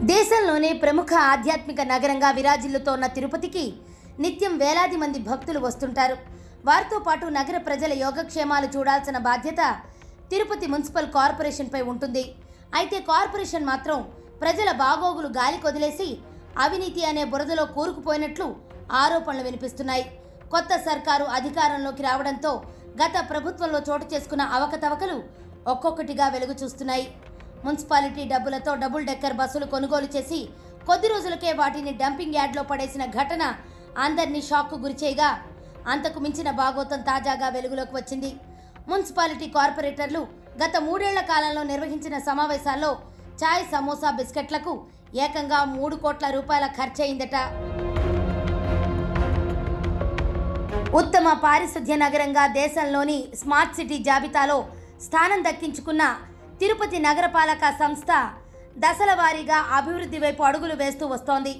దేశంలోనే ప్రముఖ ఆధ్యాత్మిక నగరంగా విరాజిల్లుతోన్న తిరుపతికి నిత్యం వేలాది మంది భక్తులు వస్తుంటారు. వారితో పాటు నగర ప్రజల యోగక్షేమాలు చూడాల్సిన బాధ్యత తిరుపతి మున్సిపల్ కార్పొరేషన్పై ఉంటుంది. అయితే కార్పొరేషన్ మాత్రం ప్రజల బాగోగులు గాలి కొదిలేసి అవినీతి అనే బురదలో కూరుకుపోయినట్లు ఆరోపణలు వినిపిస్తున్నాయి. కొత్త సర్కారు అధికారంలోకి రావడంతో గత ప్రభుత్వంలో చోటు చేసుకున్న అవకతవకలు ఒక్కొక్కటిగా వెలుగు చూస్తున్నాయి. మున్సిపాలిటీ డబ్బులతో డబుల్ డెక్కర్ బస్సులు కొనుగోలు చేసి కొద్ది రోజులకే వాటిని డంపింగ్ యార్డ్లో పడేసిన ఘటన అందరినీ షాక్కు గురిచేయగా అంతకు మించిన భాగోతం తాజాగా వెలుగులోకి వచ్చింది. మున్సిపాలిటీ కార్పొరేటర్లు గత 3 ఏళ్ల కాలంలో నిర్వహించిన సమావేశాల్లో చాయ్, సమోసా, బిస్కెట్లకు ఏకంగా 3 కోట్ల రూపాయల ఖర్చయిందట. ఉత్తమ పారిశుధ్య నగరంగా దేశంలోని స్మార్ట్ సిటీ జాబితాలో స్థానం దక్కించుకున్న తిరుపతి నగరపాలక సంస్థ దశల వారీగా అభివృద్ధి వైపు అడుగులు వేస్తూ వస్తోంది.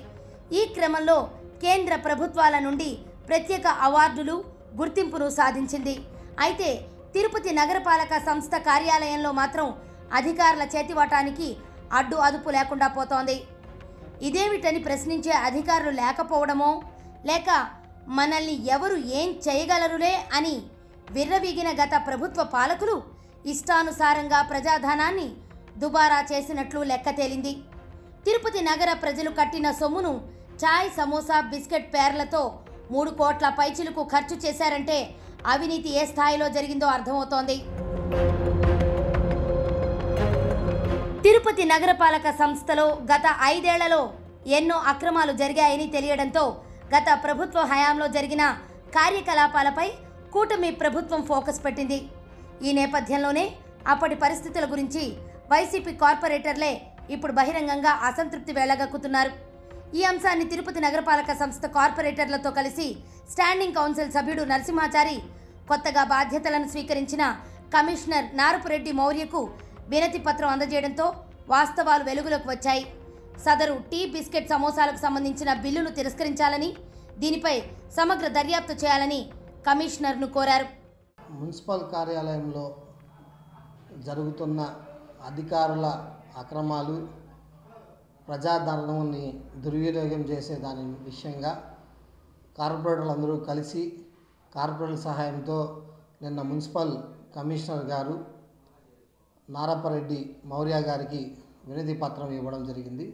ఈ క్రమంలో కేంద్ర ప్రభుత్వాల నుండి ప్రత్యేక అవార్డులు, గుర్తింపును సాధించింది. అయితే తిరుపతి నగరపాలక సంస్థ కార్యాలయంలో మాత్రం అధికారుల చేతివాటానికి అడ్డు అదుపు లేకుండా పోతోంది. ఇదేమిటని ప్రశ్నించే అధికారులు లేకపోవడమో, లేక మనల్ని ఎవరు ఏం చేయగలరులే అని విర్రవీగిన గత ప్రభుత్వ పాలకులు ఇష్టానుసారంగా ప్రజాధనాన్ని దుబారా చేసినట్లు లెక్క తేలింది. తిరుపతి నగర ప్రజలు కట్టిన సొమ్మును చాయ్, సమోసా, బిస్కెట్ పేర్లతో 3 కోట్ల పైచిలకు ఖర్చు చేశారంటే అవినీతి ఏ స్థాయిలో జరిగిందో అర్థమవుతోంది. తిరుపతి నగరపాలక సంస్థలో గత 5 ఏళ్లలో ఎన్నో అక్రమాలు జరిగాయని తెలియడంతో గత ప్రభుత్వ హయాంలో జరిగిన కార్యకలాపాలపై కూటమి ప్రభుత్వం ఫోకస్ పెట్టింది. ఈ నేపథ్యంలోనే అప్పటి పరిస్థితుల గురించి వైసీపీ కార్పొరేటర్లే ఇప్పుడు బహిరంగంగా అసంతృప్తి వెళ్లగక్కుతున్నారు. ఈ అంశాన్ని తిరుపతి నగరపాలక సంస్థ కార్పొరేటర్లతో కలిసి స్టాండింగ్ కౌన్సిల్ సభ్యుడు నరసింహాచారి, కొత్తగా బాధ్యతలను స్వీకరించిన కమిషనర్ నారపురెడ్డి మౌర్యకు వినతి పత్రం అందజేయడంతో వాస్తవాలు వెలుగులోకి వచ్చాయి. సదరు టీ, బిస్కెట్, సమోసాలకు సంబంధించిన బిల్లును తిరస్కరించాలని, దీనిపై సమగ్ర దర్యాప్తు చేయాలని కమిషనర్ను కోరారు. మున్సిపల్ కార్యాలయంలో జరుగుతున్న అధికారుల అక్రమాలు, ప్రజాధనాన్ని దుర్వినియోగం చేసే దాని విషయంగా కార్పొరేటర్లు అందరూ కలిసి కార్పొరేటర్ల సహాయంతో నిన్న మున్సిపల్ కమిషనర్ గారు నారపరెడ్డి మౌర్య గారికి వినతి పత్రం ఇవ్వడం జరిగింది.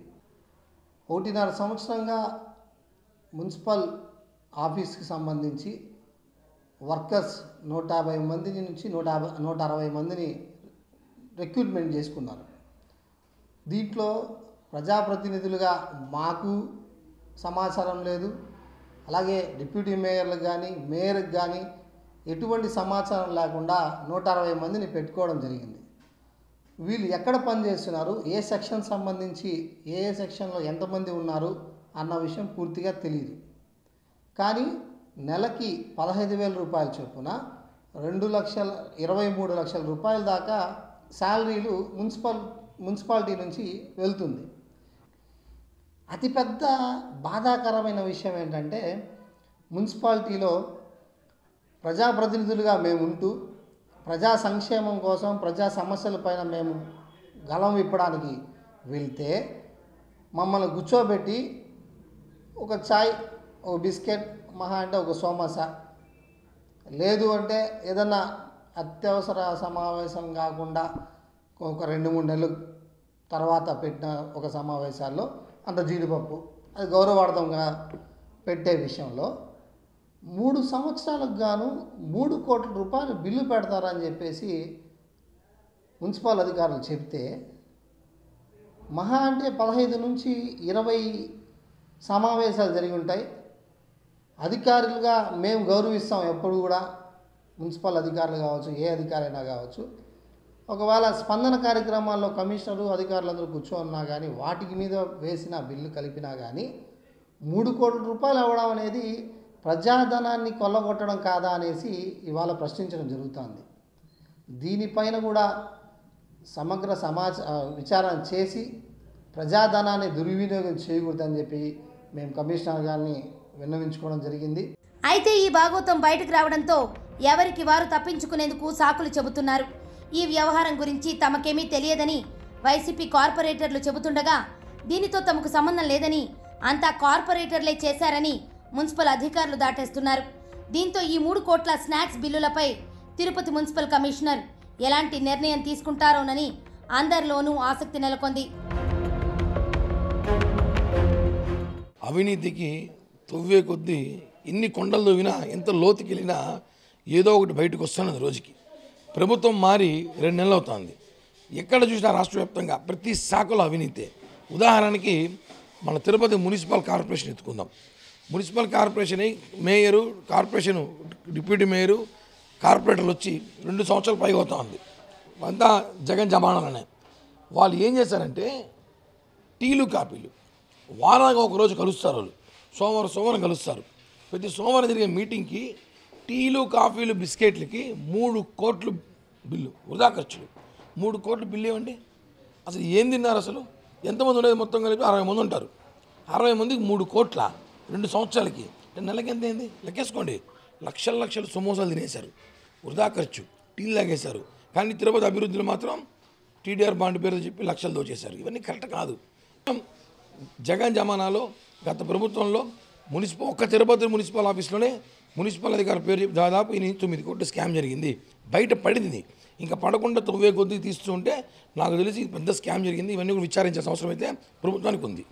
1.5 సంవత్సరంగా మున్సిపల్ ఆఫీస్కి సంబంధించి వర్కర్స్ 150 మంది నుంచి 160 మందిని రిక్రూట్మెంట్ చేసుకున్నారు. దీంట్లో ప్రజాప్రతినిధులుగా మాకు సమాచారం లేదు, అలాగే డిప్యూటీ మేయర్లకు కానీ మేయర్కి కానీ ఎటువంటి సమాచారం లేకుండా 160 మందిని పెట్టుకోవడం జరిగింది. వీళ్ళు ఎక్కడ పనిచేస్తున్నారు, ఏ సెక్షన్ సంబంధించి ఏ సెక్షన్లో ఎంతమంది ఉన్నారు అన్న విషయం పూర్తిగా తెలియదు. కానీ నెలకి 15,000 రూపాయల చొప్పున 23 లక్షల రూపాయల దాకా శాలరీలు మున్సిపాలిటీ నుంచి వెళ్తుంది. అతిపెద్ద బాధాకరమైన విషయం ఏంటంటే, మున్సిపాలిటీలో ప్రజాప్రతినిధులుగా మేము ఉంటూ ప్రజా సంక్షేమం కోసం, ప్రజా సమస్యలపైన మేము గలం విప్పడానికి వెళ్తే మమ్మల్ని కూర్చోబెట్టి ఒక చాయ్, ఒక బిస్కెట్, మహా అంటే ఒక సమోసా, లేదు అంటే ఏదన్నా అత్యవసర సమావేశం కాకుండా ఒక 2-3 నెలల తర్వాత పెట్టిన ఒక సమావేశాల్లో అంత జీడిపప్పు, అది గౌరవార్థంగా పెట్టే విషయంలో 3 సంవత్సరాలకు గాను 3 కోట్ల రూపాయలు బిల్లు పెడతారని చెప్పేసి మున్సిపల్ అధికారులు చెప్తే, మహా అంటే 15 నుంచి 20 సమావేశాలు జరిగి ఉంటాయి. అధికారులుగా మేము గౌరవిస్తాం ఎప్పుడు కూడా, మున్సిపల్ అధికారులు కావచ్చు, ఏ అధికారైనా కావచ్చు. ఒకవేళ స్పందన కార్యక్రమాల్లో కమిషనరు, అధికారులందరూ కూర్చోన్నా కానీ వాటికి మీద వేసిన బిల్లు కలిపినా కానీ 3 కోట్ల రూపాయలు అవ్వడం అనేది ప్రజాధనాన్ని కొల్లగొట్టడం కాదా అనేసి ఇవాళ ప్రశ్నించడం జరుగుతుంది. దీనిపైన కూడా సమగ్ర విచారణ చేసి ప్రజాధనాన్ని దుర్వినియోగం చేయకూడదని చెప్పి మేము కమిషనర్ గారిని విన్నవించుకోవడం జరిగింది. అయితే ఈ భాగోతం బయటకు రావడంతో ఎవరికి వారు తప్పించుకునేందుకు సాకులు చెబుతున్నారు. ఈ వ్యవహారం గురించి తమకేమీ తెలియదని వైసీపీ కార్పొరేటర్లు చెబుతుండగా దీనితో తమకు సంబంధం లేదని అంతా కార్పొరేటర్లే చేశారని మున్సిపల్ అధికారులు దాటేస్తున్నారు. దీంతో ఈ 3 కోట్ల స్నాక్స్ బిల్లులపై తిరుపతి మున్సిపల్ కమిషనర్ ఎలాంటి నిర్ణయం తీసుకుంటారోనని అందరిలోనూ ఆసక్తి నెలకొంది. అవినీతికి తవ్వే కొద్దీ ఎన్ని కొండలు తవ్వినా ఎంత లోతుకి వెళ్ళినా ఏదో ఒకటి బయటకు వస్తున్నది. రోజుకి ప్రభుత్వం మారి 2 నెలలు అవుతుంది. ఎక్కడ చూసినా రాష్ట్ర వ్యాప్తంగా ప్రతి శాఖలో అవినీతే. ఉదాహరణకి మన తిరుపతి మున్సిపల్ కార్పొరేషన్ ఎత్తుకుందాం. Municipal corporation mayor, corporation deputy mayor, కార్పొరేటర్లు వచ్చి 2 సంవత్సరాలు పైగా అవుతా ఉంది. అంతా జగన్ జమానాలనే. వాళ్ళు ఏం చేశారంటే టీలు కాపీలు వారానికి ఒకరోజు కలుస్తారు. వాళ్ళు సోమవారం కలుస్తారు. ప్రతి సోమవారం జరిగే మీటింగ్కి టీలు కాఫీలు బిస్కెట్లకి 3 కోట్లు బిల్లు, వృధా ఖర్చులు. 3 కోట్ల బిల్లు ఏమండి? అసలు ఏం తిన్నారు? అసలు ఎంతమంది ఉండేది? మొత్తం కలిపి 60 మంది ఉంటారు. 60 మందికి 3 కోట్ల 2 సంవత్సరాలకి నెలకి ఎంత అయింది? లెక్కేసుకోండి. లక్షలు సమోసాలు తినేశారు, వృధా ఖర్చు, టీలు తాగేశారు. కానీ తిరుపతి అభివృద్ధిలో మాత్రం టీడీఆర్ బాండ్ పేరు చెప్పి లక్షలు దోచేశారు. ఇవన్నీ కరెక్ట్ కాదు. జగన్ జమానాలో గత ప్రభుత్వంలో ఒక్క తిరుపతి మున్సిపల్ ఆఫీస్లోనే మున్సిపల్ అధికారి పేరు చెప్పి దాదాపు 9 కోట్ల స్కామ్ జరిగింది. బయట పడింది. ఇంకా పడకుండా తవ్వే కొద్దీ తీస్తూ ఉంటే నాకు తెలిసి పెద్ద స్కామ్ జరిగింది. ఇవన్నీ కూడా విచారించాల్సిన అవసరం అయితే ప్రభుత్వానికి ఉంది.